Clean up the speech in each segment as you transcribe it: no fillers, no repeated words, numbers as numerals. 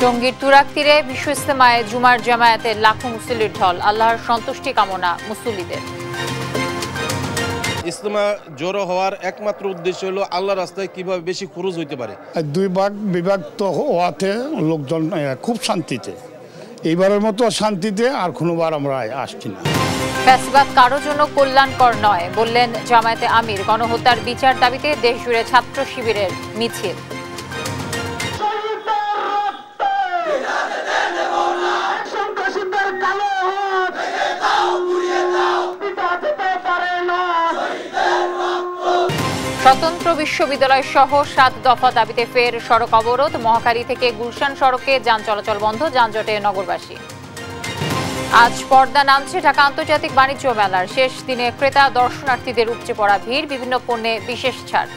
টঙ্গীর তুরাগ তীরে বিশ্ব ইজতেমায় জুমার জামায়াতের লাখো মুসল্লির ঢল, আল্লাহর সন্তুষ্টি কামনা মুসল্লিদের। ইজতেমা জড়ো হওয়ার একমাত্র উদ্দেশ্য হলো আল্লাহর রাস্তায় কিভাবে বেশি খরচ হইতে পারে। দুই ভাগ বিভক্ত হওয়াতে লোকজন খুব শান্তিতে, এইবারের মতো শান্তিতে আর কোনোবার আমরা আসছি না। ফ্যাসিবাদ কারো জন্য কল্যাণকর নয় বললেন জামায়াতে আমির। গণহত্যার বিচার দাবিতে দেশজুড়ে ছাত্র শিবিরের মিছিল। স্বতন্ত্র বিশ্ববিদ্যালয় সহ 7 দফা দাবিতে ফের সড়ক অবরোধ। মহাখালী থেকে গুলশান সড়কে যান চলাচল বন্ধ, যানজটে নগরবাসী। আজ পর্দা নামছে ঢাকা আন্তর্জাতিক বাণিজ্য মেলার শেষ দিনে ক্রেতা দর্শনার্থীদের উপচে পড়া ভিড়, বিভিন্ন পণ্যে বিশেষ ছাড়।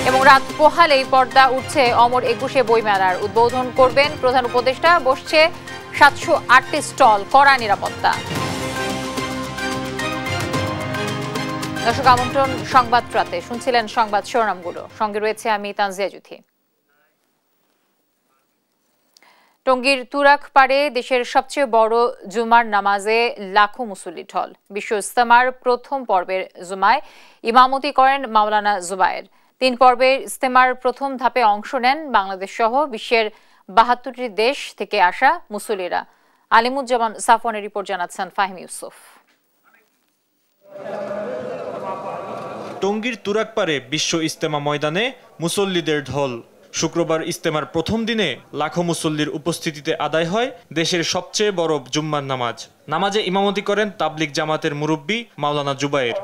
এবং রাত পোহালেই পর্দা উঠছে অমর 21 বইমেলার। উদ্বোধন করবেন প্রধান উপদেষ্টা। বসছে 708টি স্টল, কড়া নিরাপত্তা। দর্শক, আমন্ত্রণ সংবাদ রাতে। শুনছিলেন সংবাদ শিরোনামগুলো, সঙ্গে রয়েছে আমি তানজিয়া জুথি। টঙ্গীর তুরাগ পাড়ে দেশের সবচেয়ে বড় জুমার নামাজে লাখো মুসল্লি ঢল। বিশ্ব ইজতেমার প্রথম পর্বের জুমায় ইমামতি করেন মাওলানা জুবায়ের। 3 পর্বের ইজতেমার প্রথম ধাপে অংশ নেন বাংলাদেশ সহ বিশ্বের 72টি দেশ থেকে আসা মুসল্লিরা। আলিমুজ্জামান সাফওয়ানের রিপোর্ট জানাচ্ছেন ফাহিম ইউসুফ। টঙ্গীর তুরাগ পাড়ে বিশ্ব ইজতেমা ময়দানে মুসল্লিদের ঢল। শুক্রবার ইজতেমার প্রথম দিনে লাখো মুসল্লির উপস্থিতিতে আদায় হয় দেশের সবচেয়ে বড় জুম্মার নামাজ। নামাজে ইমামতি করেন তাবলিগ জামাতের মুরব্বী মাওলানা জুবায়ের।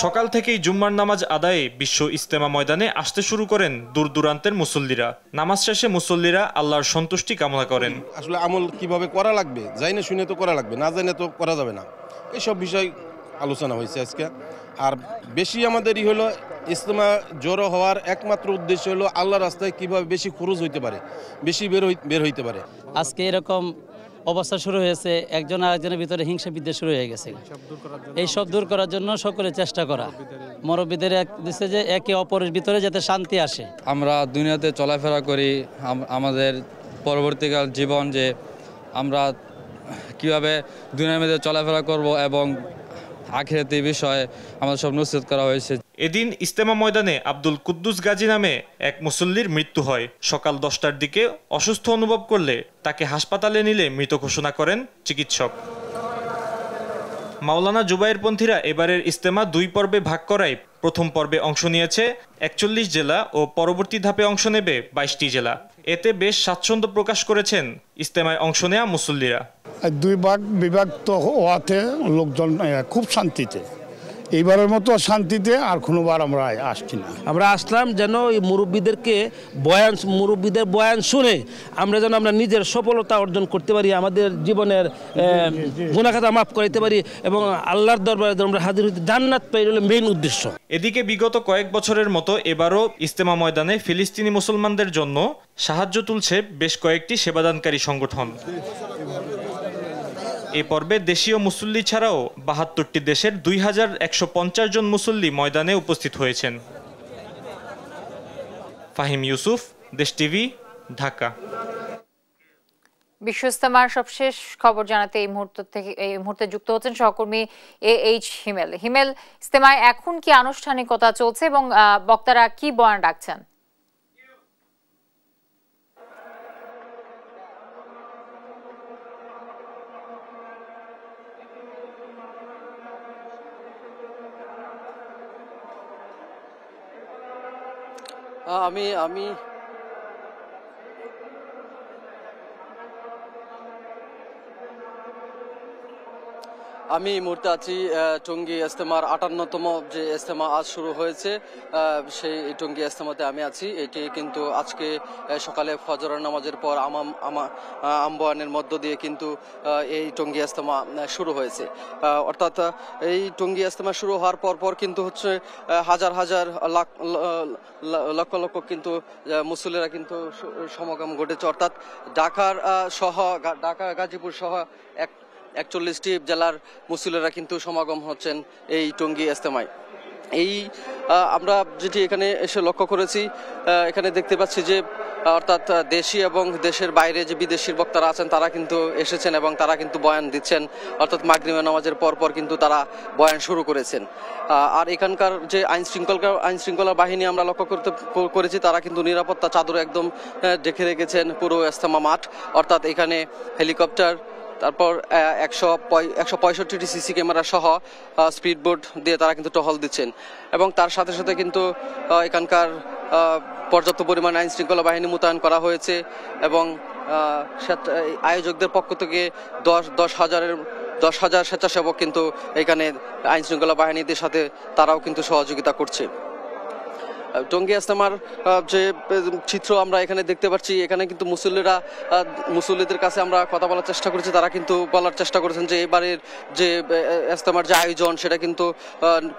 সকাল থেকেই জুম্মার নামাজ আদায়ে বিশ্ব ইজতেমা ময়দানে আসতে শুরু করেন দূর দূরান্তের মুসল্লিরা। নামাজ শেষে মুসল্লিরা আল্লাহর সন্তুষ্টি কামনা করেন। আসলে আমল কিভাবে করা লাগবে, জাইনে শুনে তো করা লাগবে, না জাইনে তো করা যাবে না। এইসব বিষয় আলোচনা হয়েছে আজকে। আর বেশি আমাদেরই হলো ইজতেমা জড়ো হওয়ার একমাত্র উদ্দেশ্য হলো আল্লাহর রাস্তায় কিভাবে বেশি খরচ হইতে পারে, বেশি বের হইতে পারে। আজকে এরকম অবস্থা শুরু হয়েছে, একজন আরেকজনের ভিতরে হিংসা বিদ্বেষ শুরু হয়ে গেছে। এই সব দূর করার জন্য সকলে চেষ্টা করা, মুরব্বিদের দিচ্ছে যে একে অপরের ভিতরে যাতে শান্তি আসে। আমরা দুনিয়াতে চলাফেরা করি, আমাদের পরবর্তীকাল জীবন যে আমরা কিভাবে দুনিয়ার মধ্যে চলাফেরা করব এবং আখিরাতি বিষয়ে আমাদের সব নসিহত করা হয়েছে। এদিন ইজতেমা ময়দানে আব্দুল কুদ্দুস গাজী নামে এক মুসল্লির মৃত্যু হয়। সকাল 10টার দিকে অসুস্থ অনুভব করলে তাকে হাসপাতালে নিলে মৃত ঘোষণা করেন চিকিৎসক। মাওলানা জুবায়ের পন্থীরা এবারের ইজতেমা 2 পর্বে ভাগ করায় প্রথম পর্বে অংশ নিয়েছে 41 জেলা ও পরবর্তী ধাপে অংশ নেবে 22টি জেলা। এতে বেশ স্বাচ্ছন্দ্য প্রকাশ করেছেন ইজতেমায় অংশ নেওয়া মুসল্লিরা। 2 ভাগ বিভক্ত হওয়াতে লোকজন খুব শান্তিতে, এইবারের মতো শান্তিতে আর কোনোবার আমরা আসছি না। আমরা আসলাম যেন এই মুরব্বীদের বয়ান শুনে আমরা নিজের সফলতা অর্জন করতে পারি, আমাদের জীবনের গুনাহ খাতা মাফ করাইতে পারি এবং আল্লাহর দরবারে আমরা হাজির হইতে জান্নাত পাই, হলো মেইন উদ্দেশ্য। এদিকে বিগত কয়েক বছরের মতো এবারও ইজতেমা ময়দানে ফিলিস্তিনি মুসলমানদের জন্য সাহায্য তুলছে বেশ কয়েকটি সেবাদানকারী সংগঠন। এ পর্বে দেশীয় মুসল্লি ছাড়াও 72টি দেশের 2150 জন মুসল্লি ময়দানে উপস্থিত হয়েছেন। ফাহিম ইউসুফ, দেশ টিভি, ঢাকা। বিশ্ব ইজতেমার সবশেষ খবর জানাতে এই মুহূর্তে যুক্ত হচ্ছেন সহকর্মী AH হিমেল। হিমেল, ইজতেমায় এখন কি আনুষ্ঠানিকতা চলছে এবং বক্তারা কি বয়ান রাখছেন? আমি এই মুহূর্তে আছি টঙ্গী ইজতেমার 58তম যে ইজতেমা আজ শুরু হয়েছে, সেই টঙ্গী ইজতেমাতে আমি আছি। এটি কিন্তু আজকে সকালে ফজরের নামাজের পর আমবয়ানের মধ্য দিয়ে কিন্তু এই টঙ্গী ইজতেমা শুরু হয়েছে। অর্থাৎ এই টঙ্গী ইজতেমা শুরু হওয়ার পর কিন্তু হচ্ছে হাজার হাজার লক্ষ লক্ষ কিন্তু মুসল্লিরা কিন্তু সমাগম ঘটেছে। অর্থাৎ ঢাকা গাজীপুর সহ 41টি জেলার মুসল্লিরা কিন্তু সমাগম হচ্ছেন এই টঙ্গী ইজতেমায়। এই আমরা যেটি এখানে এসে লক্ষ্য করেছি, এখানে দেখতে পাচ্ছি যে অর্থাৎ দেশি এবং দেশের বাইরে যে বিদেশি বক্তারা আছেন তারা কিন্তু এসেছেন এবং তারা কিন্তু বয়ান দিচ্ছেন, অর্থাৎ মাগরিবের নামাজের পরপর কিন্তু তারা বয়ান শুরু করেছেন। আর এখানকার যে আইন শৃঙ্খলা বাহিনী আমরা লক্ষ্য করেছি তারা কিন্তু নিরাপত্তা চাদরে একদম ঢেকে রেখেছেন পুরো ইজতেমা মাঠ, অর্থাৎ এখানে হেলিকপ্টার, তারপর 165টি সিসি ক্যামেরা সহ স্পিড বোট দিয়ে তারা কিন্তু টহল দিচ্ছেন এবং তার সাথে সাথে কিন্তু এখানকার পর্যাপ্ত পরিমাণ আইন শৃঙ্খলা বাহিনী মোতায়েন করা হয়েছে এবং আয়োজকদের পক্ষ থেকে 10,000 স্বেচ্ছাসেবক কিন্তু এখানে আইন শৃঙ্খলা বাহিনীদের সাথে তারাও কিন্তু সহযোগিতা করছে। টঙ্গী ইজতেমার যে চিত্র আমরা এখানে দেখতে পাচ্ছি, এখানে কিন্তু মুসল্লিদের কাছে আমরা কথা বলার চেষ্টা করেছি, তারা কিন্তু বলার চেষ্টা করেছেন যে এবারের যে ইজতেমার যে আয়োজন সেটা কিন্তু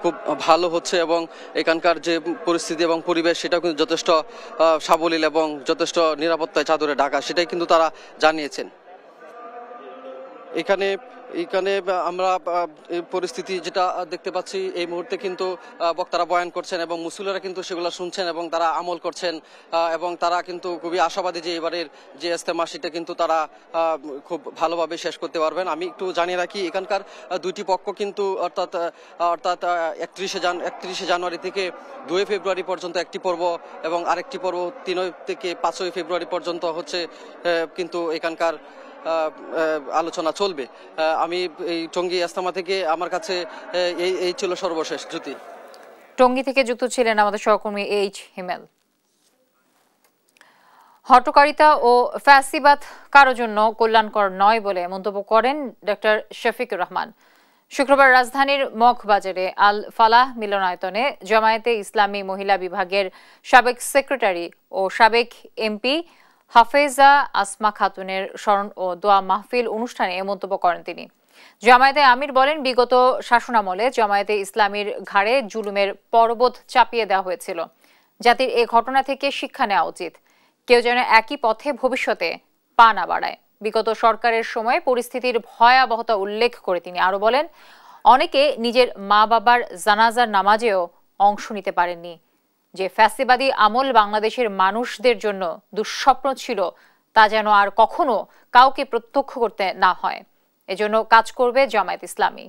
খুব ভালো হচ্ছে এবং এখানকার যে পরিস্থিতি এবং পরিবেশ সেটাও কিন্তু যথেষ্ট সাবলীল এবং যথেষ্ট নিরাপত্তায় চাদরে ঢাকা, সেটাই কিন্তু তারা জানিয়েছেন। এখানে আমরা পরিস্থিতি যেটা দেখতে পাচ্ছি, এই মুহূর্তে কিন্তু বক্তারা বয়ান করছেন এবং মুসল্লিরা কিন্তু সেগুলো শুনছেন এবং তারা আমল করছেন এবং তারা কিন্তু খুবই আশাবাদী যে এবারের যে ইজতেমা সেটা কিন্তু তারা খুব ভালোভাবে শেষ করতে পারবেন। আমি একটু জানিয়ে রাখি, এখানকার দুইটি পক্ষ কিন্তু অর্থাৎ 31শে জানুয়ারি থেকে 2 ফেব্রুয়ারি পর্যন্ত একটি পর্ব এবং আরেকটি পর্ব 3 থেকে 5 ফেব্রুয়ারি পর্যন্ত হচ্ছে কিন্তু এখানকার আলোচনা চলবে। আমি এই টঙ্গী ইজতেমা থেকে আমার কাছে এই ছিল সর্বশেষ। জ্যোতি, টঙ্গী থেকে যুক্ত ছিলেন আমাদের সহকর্মী এইচ হিমেল। হটকারিতা ও ফ্যাসিবাদ কারো জন্য কল্যাণকর নয় বলে মন্তব্য করেন ডক্টর শফিকুর রহমান। শুক্রবার রাজধানীর মগবাজারে আল ফালাহ মিলনায়তনে জামায়াতে ইসলামী মহিলা বিভাগের সাবেক সেক্রেটারি ও সাবেক এমপি হাফেজা আসমা খাতুনের স্মরণ ও দোয়া মাহফিল অনুষ্ঠানে এ মন্তব্য করেন তিনি। জামায়াতে আমির বলেন, বিগত শাসনামলে জামায়াতে ইসলামীর ঘাড়ে জুলুমের পর্বত চাপিয়ে দেওয়া হয়েছিল। জাতির এ ঘটনা থেকে শিক্ষা নেওয়া উচিত। কেউ যেন একই পথে ভবিষ্যতে পা না বাড়ায়। বিগত সরকারের সময় পরিস্থিতির ভয়াবহতা উল্লেখ করে তিনি আরো বলেন, অনেকে নিজের মা বাবার জানাজার নামাজেও অংশ নিতে পারেননি। যে ফ্যাসিবাদী আমল বাংলাদেশের মানুষদের জন্য দুঃস্বপ্ন ছিল তা যেন আর কখনো কাউকে প্রত্যক্ষ করতে না হয়, এজন্য কাজ করবে জামায়াত ইসলামী।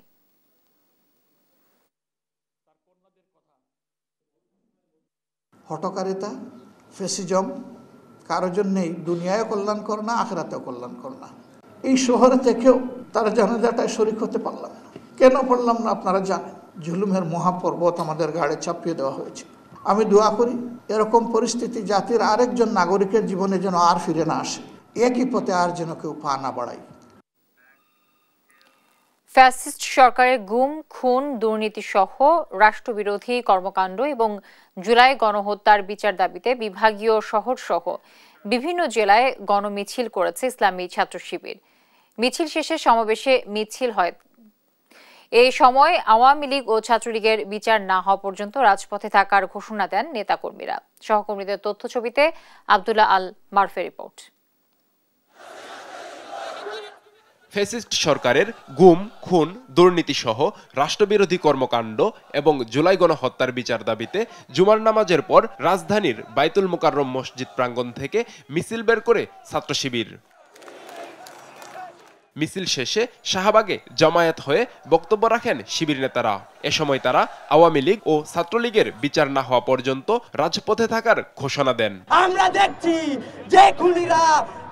হটকারিতা, ফ্যাসিজম কারোর জন্যই দুনিয়ায় কল্যাণকর না, আখিরাতেও কল্যাণকর না। এই শহরে থেকেও তারা জানাজাটায় শরীক হতে পারলাম না। কেন পারলাম না আপনারা জানেন, জুলুমের মহাপর্বত আমাদের ঘাড়ে চাপিয়ে দেওয়া হয়েছে। আমি দোয়া করি এরকম পরিস্থিতি জাতির আরেকজন নাগরিকের জীবনে যেন আর ফিরে না আসে, একই পথে আর যেন কেউ পা না বাড়ায়। ফ্যাসিস্ট সরকারের গুম, খুন, দুর্নীতি সহ রাষ্ট্রবিরোধী কর্মকাণ্ড এবং জুলাই গণহত্যার বিচার দাবিতে বিভাগীয় শহর সহ বিভিন্ন জেলায় গণমিছিল করেছে ইসলামী ছাত্র শিবির। মিছিল শেষে সমাবেশে মিছিল হয়। এই সময় আওয়ামী লীগ ও ছাত্রলীগের বিচার না হওয়া পর্যন্ত রাজপথে থাকার ঘোষণা দেন নেতাকর্মীরা। সহকর্মীদের তথ্য ছবিতে আব্দুল্লাহ আল মারফের রিপোর্ট। ফ্যাসিস্ট সরকারের গুম, খুন, দুর্নীতি সহ রাষ্ট্রবিরোধী কর্মকাণ্ড এবং জুলাই গণহত্যার বিচার দাবিতে জুমার নামাজের পর রাজধানীর বাইতুল মোকাররম মসজিদ প্রাঙ্গণ থেকে মিছিল বের করে ছাত্র শিবির। মিছিল শেষে শাহবাগে জমায়েত হয়ে বক্তব্য রাখেন শিবির নেতারা। এ সময় তারা আওয়ামী লীগ ও ছাত্রলীগের বিচার না হওয়া পর্যন্ত রাজপথে থাকার ঘোষণা দেন। আমরা দেখছি যে খুনিরা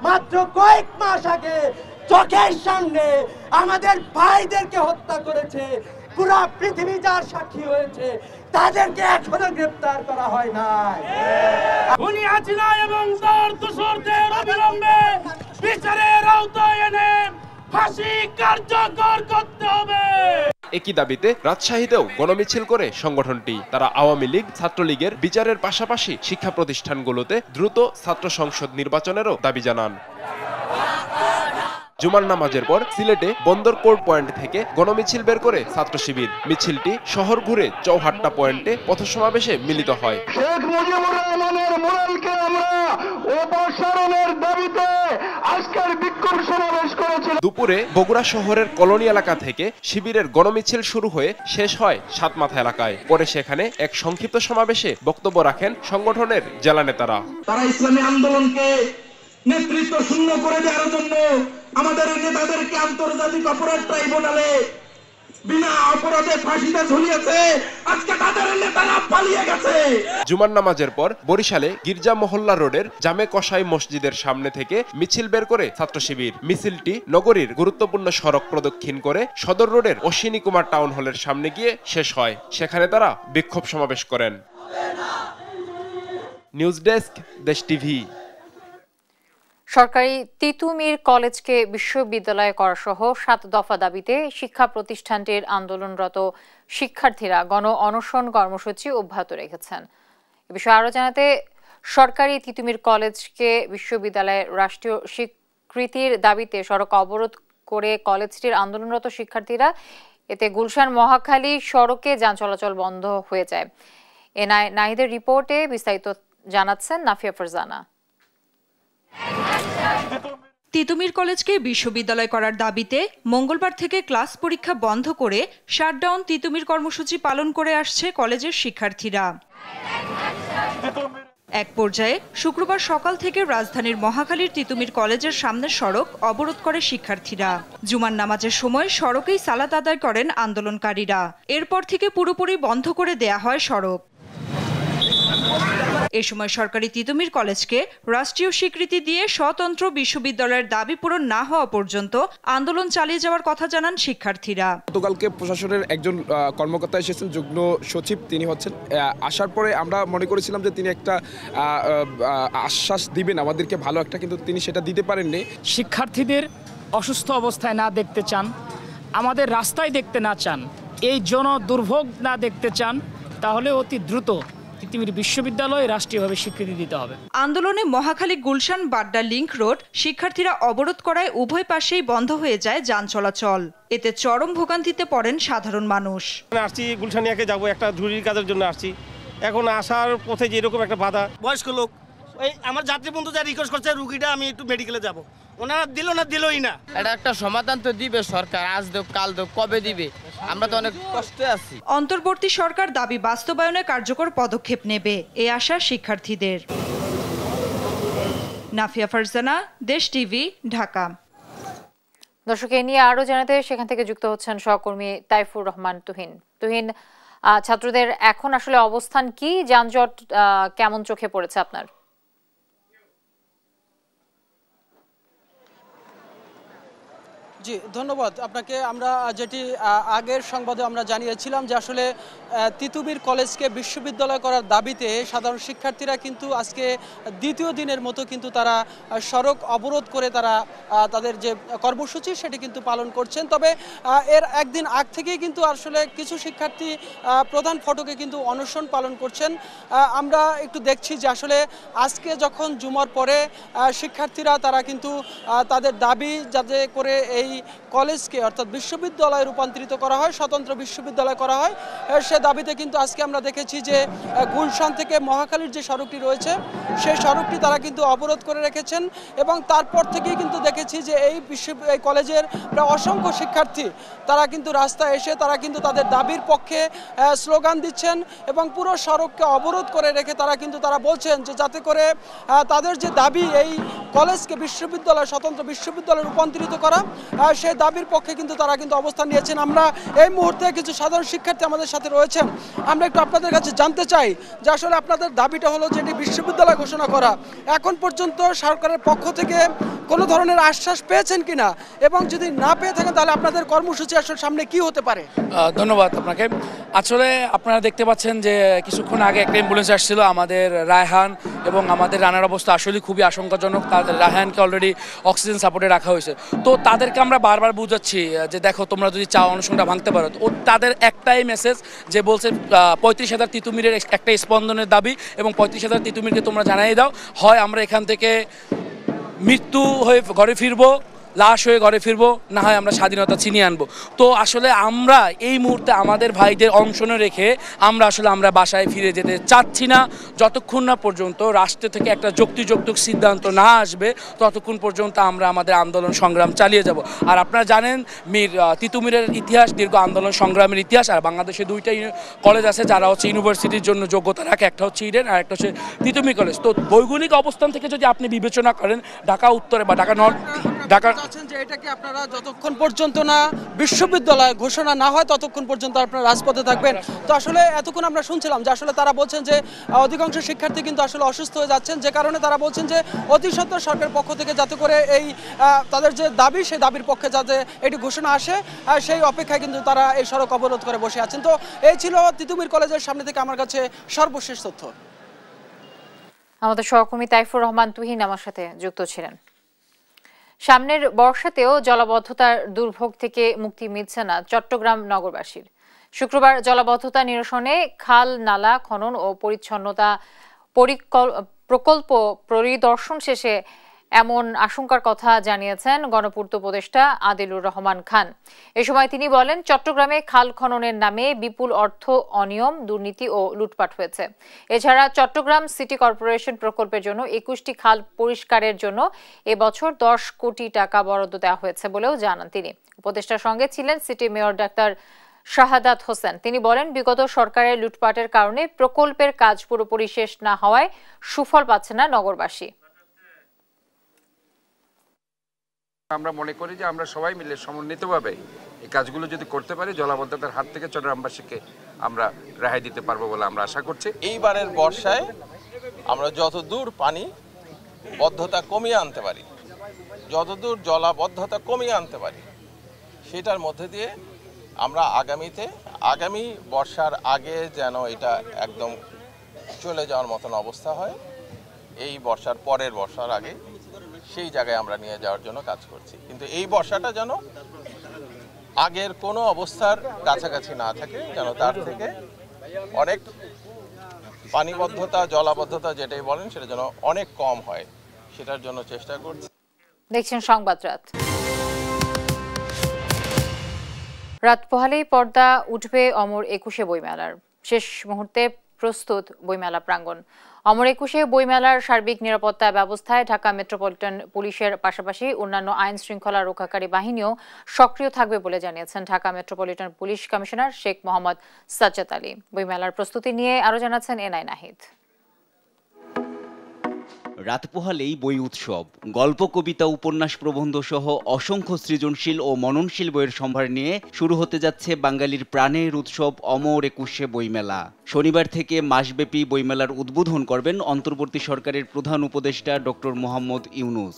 মাত্র কয়েক মাস আগে চোখের সামনে আমাদের ভাইদেরকে হত্যা করেছে, পুরো পৃথিবী যার সাক্ষী হয়েছে, তাদেরকে এখনো গ্রেফতার করা হয় নাই। খুনি হাসিনা এবং তার দোসরদের অবিলম্বে বিচারের আওতায় এনে ফাঁসি কার্যকর করতে হবে। একই দাবিতে রাজশাহীতেও গণমিছিল করে সংগঠনটি। তারা আওয়ামী লীগ, ছাত্রলীগের বিচারের পাশাপাশি শিক্ষা প্রতিষ্ঠানগুলোতে দ্রুত ছাত্র সংসদ নির্বাচনেরও দাবি জানান। জুমার নামাজের পর সিলেটে বন্দর কোর্ট পয়েন্ট থেকে গণমিছিল বের করে ছাত্র শিবির। মিছিলটি শহর ঘুরে চৌহাট্টা পয়েন্টে পথসমাবেশে মিলিত হয়। শেখ মুজিবুর রহমানের মোরালকে আমরা অপসারণের দাবিতে আজকের বিক্ষোভ সমাবেশ করেছি। দুপুরে বগুড়া শহরের কলোনি এলাকা থেকে শিবিরের গণমিছিল শুরু হয়ে শেষ হয় সাতমাথা এলাকায়। পরে সেখানে এক সংক্ষিপ্ত সমাবেশে বক্তব্য রাখেন সংগঠনের জেলা নেতারা। তারা ইসলামী আন্দোলনকে নেতৃত্ব শূন্য করে দেওয়ার জন্য আমাদের নেতাদেরকে আন্তর্জাতিক অপরাধ ট্রাইব্যুনালে বিনা অপরাধে ফাঁসিতে ঝুলিয়েছে। আজকে তাদের নেতারা পালিয়ে গেছে। জুমার নামাজের পর বরিশালে গির্জা মহল্লা রোডের জামে কসাই মসজিদের সামনে থেকে মিছিল বের করে ছাত্র শিবির। মিছিলটি নগরীর গুরুত্বপূর্ণ সড়ক প্রদক্ষিণ করে সদর রোডের অশ্বিনী কুমার টাউন হলের সামনে গিয়ে শেষ হয়। সেখানে তারা বিক্ষোভ সমাবেশ করেন। নিউজ ডেস্ক, দেশ টিভি। সরকারি তিতুমির কলেজকে বিশ্ববিদ্যালয় করা সহ 7 দফা দাবিতে শিক্ষা প্রতিষ্ঠানটির আন্দোলনরত শিক্ষার্থীরা গণ অনশন কর্মসূচি অব্যাহত রেখেছেন। এ বিষয়ে আরও জানাতে সরকারি তিতুমির কলেজকে বিশ্ববিদ্যালয়ের রাষ্ট্রীয় স্বীকৃতির দাবিতে সড়ক অবরোধ করে কলেজটির আন্দোলনরত শিক্ষার্থীরা, এতে গুলশান মহাখালী সড়কে যান চলাচল বন্ধ হয়ে যায়। নাহিদের রিপোর্টে বিস্তারিত জানাচ্ছেন নাফিয়া ফারজানা। তিতুমির কলেজকে বিশ্ববিদ্যালয় করার দাবিতে মঙ্গলবার থেকে ক্লাস পরীক্ষা বন্ধ করে শাটডাউন তিতুমির কর্মসূচি পালন করে আসছে কলেজের শিক্ষার্থীরা। এক পর্যায়ে শুক্রবার সকাল থেকে রাজধানীর মহাখালীর তিতুমির কলেজের সামনের সড়ক অবরোধ করে শিক্ষার্থীরা। জুমার নামাজের সময় সড়কেই সালাত আদায় করেন আন্দোলনকারীরা। এরপর থেকে পুরোপুরি বন্ধ করে দেয়া হয় সড়ক। এ সময় সরকারি তিতুমির কলেজকে রাষ্ট্রীয় স্বীকৃতি দিয়ে স্বতন্ত্র বিশ্ববিদ্যালয়ের দাবি পূরণ না হওয়া পর্যন্ত আন্দোলন চালিয়ে যাওয়ার কথা জানান শিক্ষার্থীরা। গতকালকে প্রশাসনের একজন কর্মকর্তা এসেছেন, যুগ্ম সচিব, তিনি হচ্ছেন। আসার পরে আমরা মনে করেছিলাম যে তিনি একটা আশ্বাস দিবেন আমাদেরকে ভালো একটা, কিন্তু তিনি সেটা দিতে পারেননি। শিক্ষার্থীদের অসুস্থ অবস্থায় না দেখতে চান, আমাদের রাস্তায় দেখতে না চান, এই জন দুর্ভোগ না দেখতে চান, তাহলে অতি দ্রুত তিতুমির বিশ্ববিদ্যালয় রাষ্ট্রীয়ভাবে স্বীকৃতি দিতে হবে। আন্দোলনে মহাখালী গুলশান বাড্ডা লিংক রোড শিক্ষার্থীরা অবরোধ করায় উভয় পাশেই বন্ধ হয়ে যায় যান চলাচল। এতে চরম ভোগান্তিতে পড়েন সাধারণ মানুষ। আসছি গুলশানিয়াকে যাবো, একটা জরুরি কাজের জন্য আসছি। এখন আসার পথে যে এরকম একটা বাধা। বয়স্ক লোক, ওই আমার যাত্রী বন্ধু যা রিকোয়েস্ট করছে রুগীটা আমি একটু মেডিকেলে যাব, ওনারা দিলই না। এটা একটা সমাধান তো দিবে সরকার, আজ দেব কাল দেব, কবে দিবে? আমরা তো অনেক কষ্টে আছি। অন্তর্বর্তী সরকার দাবি বাস্তবায়নে কার্যকর পদক্ষেপ নেবে, এই আশা শিক্ষার্থীদের। নাফিয়া ফারজানা, দেশ টিভি, ঢাকা। দর্শক, এ নিয়ে আরো জানাতে সেখান থেকে যুক্ত হচ্ছেন সহকর্মী তাইফুর রহমান তুহিন। তুহিন, ছাত্রদের এখন আসলে অবস্থান কি? যানজট কেমন চোখে পড়েছে আপনার? জি ধন্যবাদ আপনাকে। আমরা যেটি আগের সংবাদে আমরা জানিয়েছিলাম যে আসলে তিতুমির কলেজকে বিশ্ববিদ্যালয় করার দাবিতে সাধারণ শিক্ষার্থীরা কিন্তু আজকে দ্বিতীয় দিনের মতো কিন্তু তারা সড়ক অবরোধ করে তারা তাদের যে কর্মসূচি সেটি কিন্তু পালন করছেন। তবে এর একদিন আগ থেকেই কিন্তু আসলে কিছু শিক্ষার্থী প্রধান ফটকে কিন্তু অনশন পালন করছেন। আমরা একটু দেখছি যে আসলে আজকে যখন জুমার পরে শিক্ষার্থীরা তারা কিন্তু তাদের দাবি যাতে করে এই কলেজকে অর্থাৎ বিশ্ববিদ্যালয়ে রূপান্তরিত করা হয়, স্বতন্ত্র বিশ্ববিদ্যালয় করা হয়, সে দাবিতে কিন্তু আজকে আমরা দেখেছি যে গুলশান থেকে মহাখালীর যে সড়কটি রয়েছে সেই সড়কটি তারা কিন্তু অবরোধ করে রেখেছেন। এবং তারপর থেকেই কিন্তু দেখেছি যে এই কলেজের প্রায় অসংখ্য শিক্ষার্থী তারা কিন্তু রাস্তায় এসে তারা কিন্তু তাদের দাবির পক্ষে স্লোগান দিচ্ছেন এবং পুরো সড়ককে অবরোধ করে রেখে তারা কিন্তু তারা বলছেন যে যাতে করে তাদের যে দাবি এই কলেজকে বিশ্ববিদ্যালয় স্বতন্ত্র বিশ্ববিদ্যালয়ে রূপান্তরিত করা, সেই দাবির পক্ষে কিন্তু তারা কিন্তু অবস্থান নিয়েছেন। আমরা এই মুহূর্তে কিছু সাধারণ শিক্ষার্থী আমাদের সাথে রয়েছেন, আমরা একটু আপনাদের কাছে জানতে চাই যে আসলে আপনাদের দাবিটা হলো যেটি বিশ্ববিদ্যালয় ঘোষণা করা, এখন পর্যন্ত সরকারের পক্ষ থেকে কোনো ধরনের আশ্বাস পেয়েছেন কিনা, এবং যদি না পেয়ে থাকেন তাহলে আপনাদের কর্মসূচি আসলে সামনে কি হতে পারে? ধন্যবাদ আপনাকে। আসলে আপনারা দেখতে পাচ্ছেন যে কিছুক্ষণ আগে একটা অ্যাম্বুলেন্স আসছিল, আমাদের রায়হান এবং আমাদের রানার অবস্থা আসলে খুবই আশঙ্কাজনক। তাদের রায়হানকে অলরেডি অক্সিজেন সাপোর্টে রাখা হয়েছে। তো তাদেরকে আমরা বারবার বুঝাচ্ছি যে দেখো তোমরা যদি চাও অনশনটা ভাঙতে পারো। ও তাদের একটাই মেসেজ যে বলছে 35,000 তিতুমিরের একটা স্পন্দনের দাবি, এবং 35,000 তিতুমিরকে তোমরা জানাই দাও, হয় আমরা এখান থেকে মৃত্যু হয়ে ঘরে ফিরবো, লাশ হয়ে ঘরে ফিরবো, না হয় আমরা স্বাধীনতা ছিনিয়ে আনবো। তো আসলে আমরা এই মুহূর্তে আমাদের ভাইদের অনশনে রেখে আমরা বাসায় ফিরে যেতে চাচ্ছি না, যতক্ষণ না পর্যন্ত রাষ্ট্র থেকে একটা যুক্তিযুক্ত সিদ্ধান্ত না আসবে ততক্ষণ পর্যন্ত আমরা আমাদের আন্দোলন সংগ্রাম চালিয়ে যাব। আর আপনারা জানেন তিতুমিরের ইতিহাস, দীর্ঘ আন্দোলন সংগ্রামের ইতিহাস। আর বাংলাদেশে দুইটা কলেজ আছে যারা হচ্ছে ইউনিভার্সিটির জন্য যোগ্যতা রাখে, একটা হচ্ছে ইডেন আর একটা হচ্ছে তিতুমির কলেজ। তো ভৌগোলিক অবস্থান থেকে যদি আপনি বিবেচনা করেন, ঢাকা উত্তরে বা ঢাকা নর্থ, ঢাকা যে এটাকে আপনারা যতক্ষণ পর্যন্ত না বিশ্ববিদ্যালয় ঘোষণা না হয় ততক্ষণ পর্যন্ত আপনারা রাজপথে থাকবেন। তো আসলে এতক্ষণ আমরা শুনছিলাম যে আসলে তারা বলছেন যে অধিকাংশ শিক্ষার্থী কিন্তু আসলে অসুস্থ হয়ে যাচ্ছেন, যে কারণে তারা বলছেন যে অতি সত্বর সরকারের পক্ষ থেকে যাতে করে এই তাদের যে দাবি, সেই দাবির পক্ষে যাতে এটি ঘোষণা আসে, সেই অপেক্ষায় কিন্তু তারা এই সড়ক অবরোধ করে বসে আছেন। তো এই ছিল তিতুমির কলেজের সামনে থেকে আমার কাছে সর্বশেষ তথ্য। আমাদের সহকর্মী তাইফুর রহমান তুহিন আমার সাথে যুক্ত ছিলেন। সামনের বর্ষাতেও জলাবদ্ধতার দুর্ভোগ থেকে মুক্তি মিলছে না চট্টগ্রাম নগরবাসীর। শুক্রবার জলাবদ্ধতা নিরসনে খাল, নালা খনন ও পরিচ্ছন্নতা প্রকল্প পরিদর্শন শেষে এমন আশঙ্কার কথা জানিয়েছেন গণপূর্ত উপদেষ্টা আদিলুর রহমান খান। এ সময় তিনি বলেন, চট্টগ্রামে খাল খননের নামে বিপুল অর্থ অনিয়ম, দুর্নীতি ও লুটপাট হয়েছে। এছাড়া চট্টগ্রাম সিটি কর্পোরেশন প্রকল্পের জন্য 21টি খাল পরিষ্কারের জন্য এবছর 10 কোটি টাকা বরাদ্দ দেওয়া হয়েছে বলেও জানান তিনি। উপদেষ্টার সঙ্গে ছিলেন city mayor doctor Shahadat Hossain. তিনি বলেন, বিগত সরকারের লুটপাটের কারণে প্রকল্পের কাজ পুরোপুরি শেষ না হওয়ায় সুফল পাচ্ছে না নগরবাসী। আমরা মনে করি যে আমরা সবাই মিলে সমন্বিতভাবে এই কাজগুলো যদি করতে পারি, জলাবদ্ধতার হাত থেকে চট্টগ্রামবাসীকে আমরা রেহাই দিতে পারবো বলে আমরা আশা করছি। এইবারের বর্ষায় আমরা যতদূর পানি বদ্ধতা কমিয়ে আনতে পারি, যতদূর জলাবদ্ধতা কমিয়ে আনতে পারি, সেটার মধ্যে দিয়ে আমরা আগামী বর্ষার আগে যেন এটা একদম চলে যাওয়ার মতন অবস্থা হয়, এই বর্ষার পরের বর্ষার আগে সেই জায়গায় আমরা নিয়ে যাওয়ার জন্য কাজ করছি। কিন্তু এই বর্ষাটা যেন আগের কোনো অবস্থার কাছাকাছি না থাকে, যেন তার থেকে অনেক পানিবদ্ধতা, জলাবদ্ধতা যেটাই বলেন সেটা যেন অনেক কম হয়, সেটার জন্য চেষ্টা করছি। দেখছেন সংবাদ রাত। রাত পোহালেই পর্দা উঠবে অমর 21 বইমেলার। শেষ মুহূর্তে প্রস্তুত বইমেলা প্রাঙ্গণ। অমর 21 বইমেলার সার্বিক নিরাপত্তা ব্যবস্থায় ঢাকা মেট্রোপলিটন পুলিশের পাশাপাশি অন্যান্য আইন শৃঙ্খলা রক্ষাকারী বাহিনীও সক্রিয় থাকবে বলে জানিয়েছেন Dhaka metropolitan police commissioner Sheikh Mohammad Sajjad Ali. বইমেলার প্রস্তুতি নিয়ে আরো জানাচ্ছেন এনআই নাহিদ। রাত পোহালেই বই উৎসব। গল্প, কবিতা, উপন্যাস, প্রবন্ধ সহ অসংখ্য সৃজনশীল ও মননশীল বইয়ের সম্ভার নিয়ে শুরু হতে যাচ্ছে বাঙালির প্রাণের উৎসব অমর 21 বইমেলা। শনিবার থেকে মাসব্যাপী বইমেলার উদ্বোধন করবেন অন্তর্বর্তী সরকারের প্রধান উপদেষ্টা ডক্টর মোহাম্মদ ইউনূস।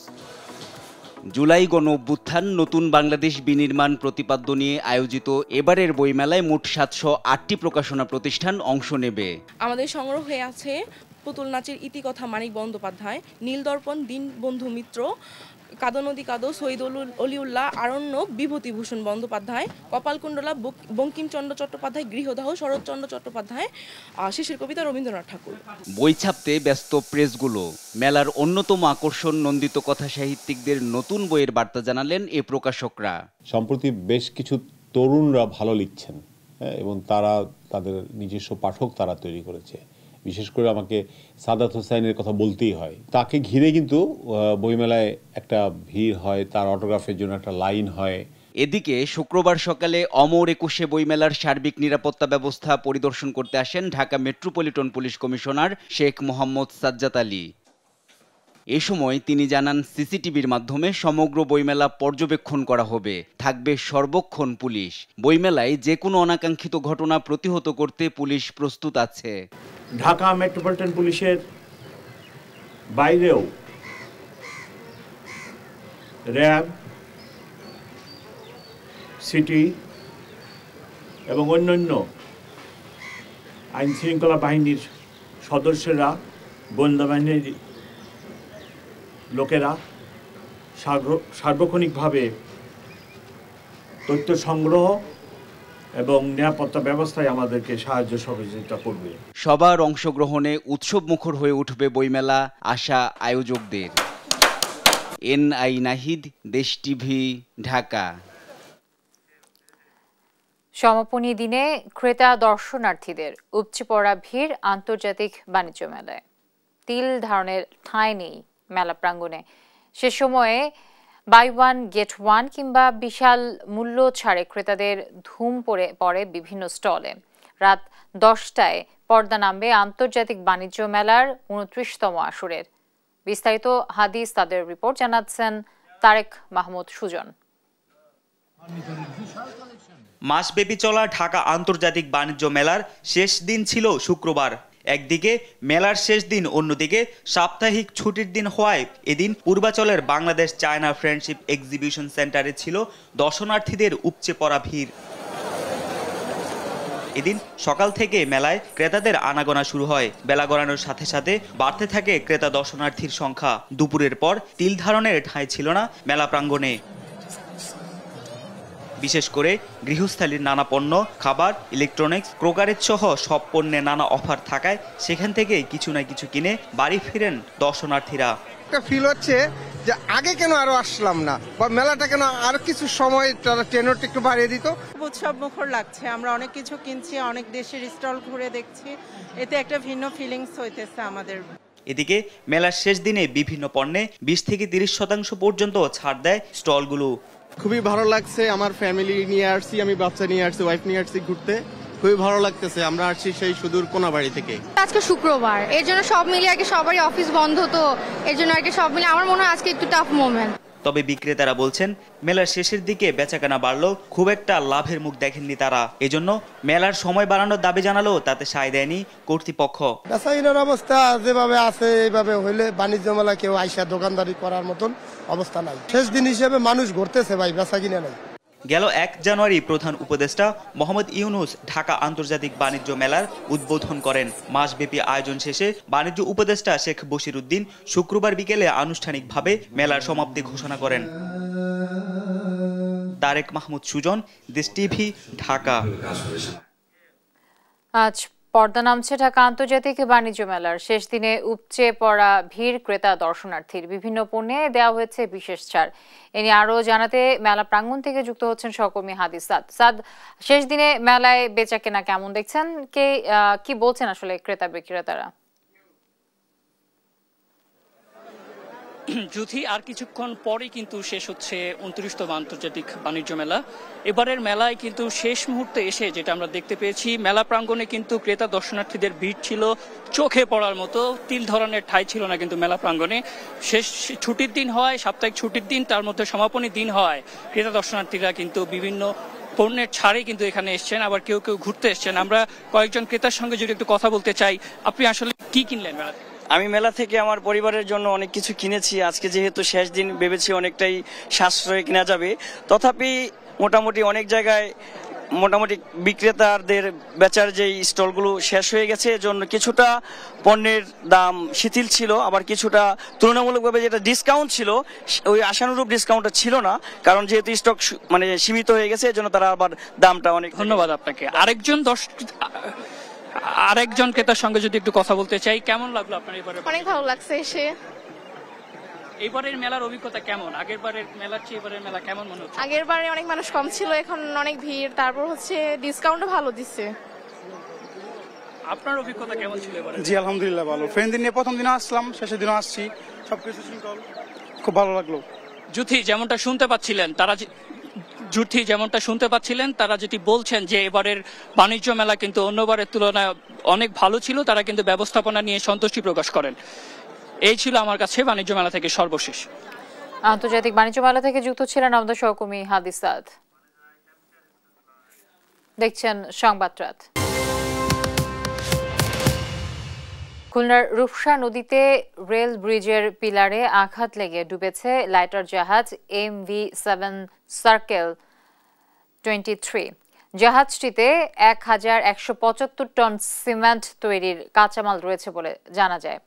জুলাই গণ অভ্যুত্থান, নতুন বাংলাদেশ বিনির্মাণ প্রতিপাদ্য নিয়ে আয়োজিত এবারের বইমেলায় মোট 708টি প্রকাশনা প্রতিষ্ঠান অংশ নেবে। আমাদের সংগ্রহে আছে পুতুল নাচের ইতিকথা মানিক বন্দ্যোপাধ্যায়, নীলদর্পণ দীনবন্ধু মিত্র, কাদো নদী কাদো সৈয়দ অলিউল্লাহ, আরণ্যক বিভূতিভূষণ বন্দ্যোপাধ্যায়, কপালকুণ্ডলা বঙ্কিমচন্দ্র চট্টোপাধ্যায়, গৃহদাহ শরৎচন্দ্র চট্টোপাধ্যায়, শেষের কবিতা রবীন্দ্রনাথ ঠাকুর। বই ছাপতে ব্যস্ত প্রেসগুলো। মেলার অন্যতম আকর্ষণ নন্দিত কথা সাহিত্যিকদের নতুন বইয়ের বার্তা জানালেন এ প্রকাশকরা। সম্প্রতি বেশ কিছু তরুণরা ভালো লিখছেন এবং তারা তাদের নিজস্ব পাঠক তারা তৈরি করেছে। বিশেষ করে আমাকে সাদাত হোসাইনের কথা বলতেই হয়। তাকে ঘিরে কিন্তু বইমেলায় একটা ভিড় হয়, তার অটোগ্রাফের জন্য একটা লাইন হয়। এদিকে শুক্রবার সকালে অমর 21 বইমেলার সার্বিক নিরাপত্তা ব্যবস্থা পরিদর্শন করতে আসেন Dhaka metropolitan police commissioner Sheikh Mohammad Sajjad Ali. এ সময় তিনি জানান, সিসিটিভির মাধ্যমে সমগ্র বইমেলা পর্যবেক্ষণ করা হবে, থাকবে সর্বক্ষণ পুলিশ। বইমেলায় যে কোনো অনাকাঙ্ক্ষিত ঘটনা প্রতিহত করতে পুলিশ প্রস্তুত আছে। ঢাকা মেট্রোপলিটন পুলিশের বাইরেও র্যাব, সিটি এবং অন্যান্য আইন শৃঙ্খলা বাহিনীর সদস্যরা, গোয়েন্দা বাহিনীর লোকেরা সার্বক্ষণিকভাবে তথ্য সংগ্রহ এবং নিরাপত্তা ব্যবস্থায় আমাদেরকে সাহায্য সহযোগিতা করবে। সবার অংশগ্রহণে উৎসব মুখর হয়ে উঠবে বইমেলা, আশা আয়োজকদের। NI নাহিদ, দেশ টিভি, ঢাকা। সমাপনী দিনে ক্রেতা দর্শনার্থীদের উপচে পড়া ভিড় আন্তর্জাতিক বাণিজ্য মেলায়। তিল ধারণের ঠাঁই নেই মেলা প্রাঙ্গণে। সে সময়ে বাই ওয়ান গেট ওয়ান কিংবা বিশাল মূল্য ছাড়ে ক্রেতাদের ধুম পড়ে বিভিন্ন স্টলে। রাত 10টায় পর্দা নামবে আন্তর্জাতিক বাণিজ্য মেলার 29তম আসরের। বিস্তারিত হাদিস তাদের রিপোর্ট জানাচ্ছেন তারেক মাহমুদ সুজন। মাসব্যাপী চলা ঢাকা আন্তর্জাতিক বাণিজ্য মেলার শেষ দিন ছিল শুক্রবার। একদিকে মেলার শেষ দিন, অন্যদিকে সাপ্তাহিক ছুটির দিন হওয়ায় এদিন পূর্বাচলের বাংলাদেশ চায়না ফ্রেন্ডশিপ এক্সিবিশন সেন্টারে ছিল দর্শনার্থীদের উপচে পড়া ভিড়। এদিন সকাল থেকে মেলায় ক্রেতাদের আনাগোনা শুরু হয়। বেলা গড়ানোর সাথে সাথে বাড়তে থাকে ক্রেতা দর্শনার্থীর সংখ্যা। দুপুরের পর তিল ধারণের ঠাঁই ছিল না মেলা প্রাঙ্গণে। বিশেষ করে গৃহস্থালির নানা পণ্য, খাবার, ইলেকট্রনিক্স, ক্রোকারেজ সহ সব পণ্যে নানা অফার থাকায় সেখান থেকে কিছু না কিছু কিনে বাড়ি ফিরেন দর্শনার্থীরা। একটা ফিল হচ্ছে যে আগে কেন আরো আসলাম না, বা মেলাটা কেন আর কিছু সময় তারা টেনরটা একটু বাড়িয়ে দিত। উৎসব মুখর লাগছে, আমরা অনেক কিছু কিনছি, অনেক দেশের স্টল ঘুরে দেখছি, এতে একটা ভিন্ন ফিলিংস হইতেছে আমাদের। এদিকে মেলার শেষ দিনে বিভিন্ন পণ্যে 20 থেকে 30% পর্যন্ত ছাড় দেয় স্টলগুলো। খুবই ভালো লাগছে, আমার ফ্যামিলি নিয়ে আসছি, আমি বাচ্চা নিয়ে আসছি, ওয়াইফ নিয়ে আসছি ঘুরতে, খুবই ভালো লাগতেছে। আমরা আসছি সেই সুদূর কোনাবাড়ি থেকে। আজকে শুক্রবার, এর জন্য সব মিলিয়ে আগে সবারই অফিস বন্ধ, তো এর জন্য আগে সব মিলিয়ে আমার মনে হয় আজকে একটু টাফ মোমেন্ট। তবে বিক্রেতারা বলছেন মেলার শেষের দিকে বেচাকেনা বাড়লেও খুব একটা লাভের মুখ দেখেননি তারা। এজন্য মেলার সময় বাড়ানোর দাবি জানালেও তাতে সায় দেয়নি কর্তৃপক্ষ। বেচাকেনার অবস্থা যেভাবে আছে এইভাবে হইলে বাণিজ্য মেলা কেউ আইসা দোকানদারি করার মতন অবস্থা নাই। শেষ দিন হিসেবে মানুষ ঘুরতেছে ভাই, বেচাকেনা নাই। গেল 1 জানুয়ারি প্রধান উপদেষ্টা মোহাম্মদ ইউনুস ঢাকা আন্তর্জাতিক বাণিজ্য মেলার উদ্বোধন করেন। মাসব্যাপী আয়োজন শেষে বাণিজ্য উপদেষ্টা শেখ বশির উদ্দিন শুক্রবার বিকেলে আনুষ্ঠানিকভাবে মেলার সমাপ্তি ঘোষণা করেন। তারেক মাহমুদ সুজন, দেশ টিভি, ঢাকা। আজ পর্দা নামছে ঢাকা আন্তর্জাতিক বাণিজ্য মেলার শেষ দিনে উপচে পড়া ভিড় ক্রেতা দর্শনার্থীর। বিভিন্ন পণ্যে দেওয়া হয়েছে বিশেষ ছাড়। এ নিয়ে আরো জানাতে মেলা প্রাঙ্গণ থেকে যুক্ত হচ্ছেন সহকর্মী হাদিস সাদ। শেষ দিনে মেলায় বেচা কেনা কেমন দেখছেন, কি বলছেন আসলে ক্রেতা বিক্রেতারা? যুথি আর কিছুক্ষণ পরে কিন্তু শেষ হচ্ছে 29তম আন্তর্জাতিক বাণিজ্য মেলা। এবারের মেলায় কিন্তু শেষ মুহূর্তে এসে যেটা আমরা দেখতে পেয়েছি, মেলা প্রাঙ্গণে কিন্তু ক্রেতা দর্শনার্থীদের ভিড় ছিল চোখে পড়ার মতো। তিল ধরনের ঠাঁই ছিল না কিন্তু মেলা প্রাঙ্গণে। শেষ ছুটির দিন হয়, সাপ্তাহিক ছুটির দিন, তার মধ্যে সমাপনী দিন হয়। ক্রেতা দর্শনার্থীরা কিন্তু বিভিন্ন পণ্যের ছাড়ে কিন্তু এখানে এসছেন, আবার কেউ কেউ ঘুরতে এসছেন। আমরা কয়েকজন ক্রেতার সঙ্গে যদি একটু কথা বলতে চাই, আপনি আসলে কি কিনলেন মেলা থেকে? আমি মেলা থেকে আমার পরিবারের জন্য অনেক কিছু কিনেছি। আজকে যেহেতু শেষ দিন, ভেবেছি অনেকটাই সাশ্রয়ে কেনা যাবে। তথাপি মোটামুটি অনেক জায়গায় মোটামুটি বিক্রেতাদের বেচার যে স্টলগুলো শেষ হয়ে গেছে, এজন্য কিছুটা পণ্যের দাম শিথিল ছিল, আবার কিছুটা তুলনামূলকভাবে যেটা ডিসকাউন্ট ছিল ওই আশানুরূপ ডিসকাউন্টটা ছিল না, কারণ যেহেতু স্টক মানে সীমিত হয়ে গেছে, এজন্য তারা আবার দামটা অনেক। ধন্যবাদ আপনাকে। আরেকজন ক্রেতার সঙ্গে যদি একটু কথা বলতে চাই, কেমন লাগলো আপনার এবারে? অনেক ভালো লাগছে এসে। এবারের মেলার অভিজ্ঞতা কেমন? আগের বারের মেলার চেয়ে এবারের মেলা কেমন মনে হচ্ছে? আগের বারে অনেক মানুষ কম ছিল, এখন অনেক ভিড়, তারপর হচ্ছে ডিসকাউন্টও ভালো দিচ্ছে। আপনার অভিজ্ঞতা কেমন ছিল এবারে? জি আলহামদুলিল্লাহ ভালো। ফ্রেন্ড নিয়ে প্রথম দিনে আসলাম, শেষের দিনও আসছি, সবকিছু খুব ভালো লাগলো। যুথি যেমনটা শুনতে পাচ্ছিলেন তারা যেটি বলছেন যে এবারের বাণিজ্য মেলা কিন্তু অন্যবারের তুলনায় অনেক ভালো ছিল। তারা কিন্তু ব্যবস্থাপনা নিয়ে সন্তুষ্টি প্রকাশ করেন। এই ছিল আমার কাছে বাণিজ্য মেলা থেকে সর্বশেষ। আন্তর্জাতিক বাণিজ্য মেলা থেকে যুক্ত ছিলেন আমাদের সহকর্মী হাদিস সাদ। দেখছেন সংবাদ রাত। খুলনার রূপসা নদীতে রেল ব্রিজের পিলারে আঘাত লেগে ডুবেছে লাইটার জাহাজ MV7 সার্কেল 23। জাহাজটিতে 1175 টন সিমেন্ট তৈরির কাঁচামাল রয়েছে বলে জানা যায়।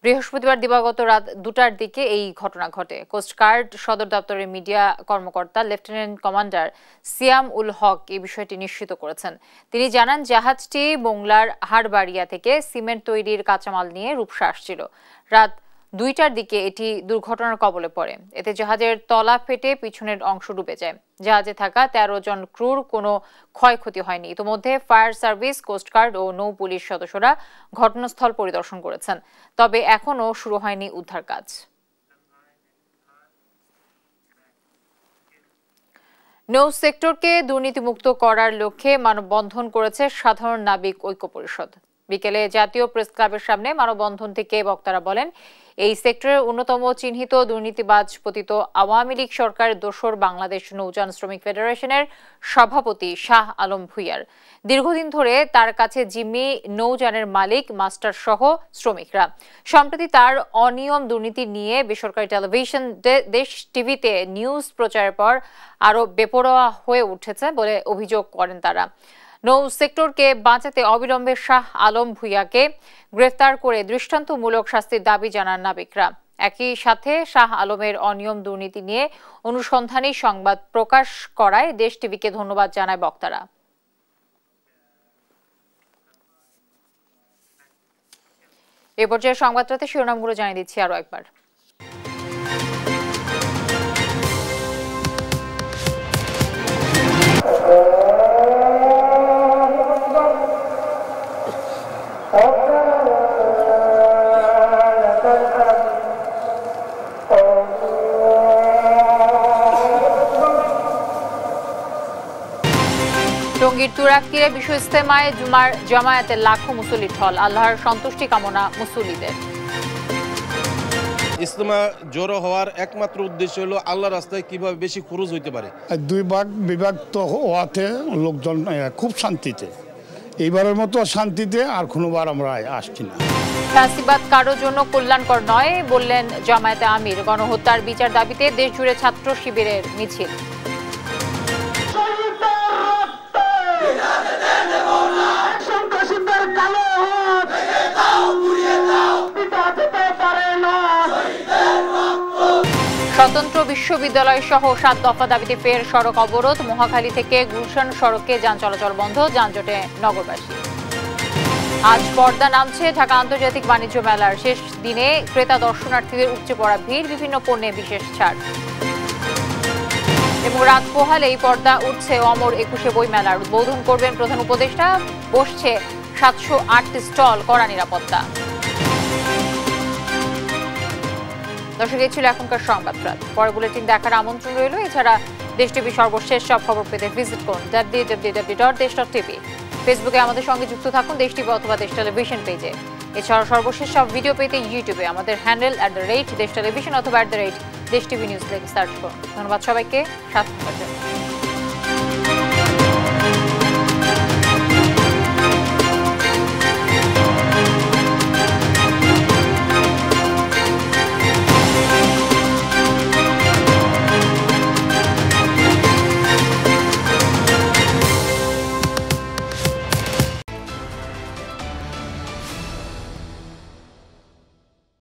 বৃহস্পতিবার দিবাগত রাত 2টার দিকে এই ঘটনা ঘটে। কোস্টগার্ড সদর দপ্তরের মিডিয়া কর্মকর্তা লেফটেন্যান্ট কমান্ডার সিয়াম উল হক এই বিষয়টি নিশ্চিত করেছেন। তিনি জানান, জাহাজটি মোংলার হাড়বাড়িয়া থেকে সিমেন্ট তৈরির কাঁচামাল নিয়ে রূপসা আসছিল। রাত 2টার দিকে এটি দুর্ঘটনার কবলে পড়ে। এতে জাহাজের তলা ফেটে পিছনের অংশ ডুবে যায়। জাহাজে থাকা 13 জন ক্রুর কোনো ক্ষয়ক্ষতি হয়নি। ইতিমধ্যে ফায়ার সার্ভিস, কোস্টগার্ড ও নৌ পুলিশ সদস্যরা ঘটনাস্থল পরিদর্শন করেছেন। তবে এখনও শুরু হয়নি উদ্ধার কাজ। নৌ সেক্টরকে দুর্নীতিমুক্ত করার লক্ষ্যে মানববন্ধন করেছে সাধারণ নাবিক ঐক্য পরিষদ। বিকেলে জাতীয় প্রেস ক্লাবের সামনে মানববন্ধন থেকে বক্তারা বলেন, এই সেক্টরের অন্যতম চিহ্নিত দুর্নীতিবাজ পতিত আওয়ামী লীগ সরকারের দোসর বাংলাদেশ নৌযান শ্রমিক ফেডারেশনের সভাপতি শাহ আলম ভূঁইয়ার। দীর্ঘদিন ধরে তার কাছে জিম্মি নৌযানের মালিক, মাস্টার সহ শ্রমিকরা। সম্প্রতি তার অনিয়ম দুর্নীতি নিয়ে বেসরকারি টেলিভিশন দেশ টিভিতে নিউজ প্রচারের পর আরও বেপরোয়া হয়ে উঠেছে বলে অভিযোগ করেন তারা। নৌ সেক্টরকে বাঁচাতে অবিলম্বে শাহ আলম ভূঁইয়াকে গ্রেফতার করে দৃষ্টান্তমূলক শাস্তির দাবি জানান নাবিকরা। একই সাথে শাহ আলমের অনিয়ম দুর্নীতি নিয়ে অনুসন্ধানী সংবাদ প্রকাশ করায় দেশ টিভিকে ধন্যবাদ জানায় বক্তারা। এ পর্যায়ে সংবাদটাতে শিরোনামগুলো জানিয়ে দিচ্ছি আরো একবার। টঙ্গীর তুরাগতীরে বিশ্ব ইজতেমায় জুমার জামায়াতে লাখো মুসল্লি ঢল। আল্লাহর সন্তুষ্টি কামনা মুসল্লিদের। ইজতেমা জড়ো হওয়ার একমাত্র উদ্দেশ্য হলো আল্লাহর রাস্তায় কিভাবে বেশি খরচ হইতে পারে। 2 ভাগ বিভক্ত হওয়াতে লোকজন খুব শান্তিতে, এইবারের মতো শান্তিতে আর কোনোবার আমরা আসছি না। ফ্যাসিবাদ কারোর জন্য কল্যাণকর নয় বললেন জামায়াতে আমির। গণহত্যার বিচার দাবিতে দেশ জুড়ে ছাত্র শিবিরের মিছিল। স্বতন্ত্র বিশ্ববিদ্যালয় সহ 7 দফা দাবিতে ফের সড়ক অবরোধ। মহাখালী থেকে গুলশান সড়কে যান চলাচল বন্ধ, যানজটে নগরবাসী। আজ পর্দা নামছে ঢাকা আন্তর্জাতিক বাণিজ্য মেলার। শেষ দিনে ক্রেতা দর্শনার্থীদের উপচে পড়া ভিড়, বিভিন্ন পণ্যে বিশেষ ছাড়। এবং রাত পোহালেই পর্দা উঠছে অমর 21শে বই মেলার। উদ্বোধন করবেন প্রধান উপদেষ্টা। বসছে 708টি স্টল, কড়া নিরাপত্তা। দর্শক, এই ছিল এখনকার সংবাদরাত। পরে বুলেটিন দেখার আমন্ত্রণ রইল। এছাড়া দেশ টিভি সর্বশেষ সব খবর পেতে ভিজিট করুন www.desh.tv। ফেসবুকে আমাদের সঙ্গে যুক্ত থাকুন দেশ টিভি অথবা দেশ টেলিভিশন পেজে। এছাড়া সর্বশেষ সব ভিডিও পেতে ইউটিউবে আমাদের হ্যান্ডেল @দেশ টেলিভিশন অথবা @দেশ টিভি নিউজ লিখে সার্চ করুন। ধন্যবাদ সবাইকে, সাথে থাকার জন্য।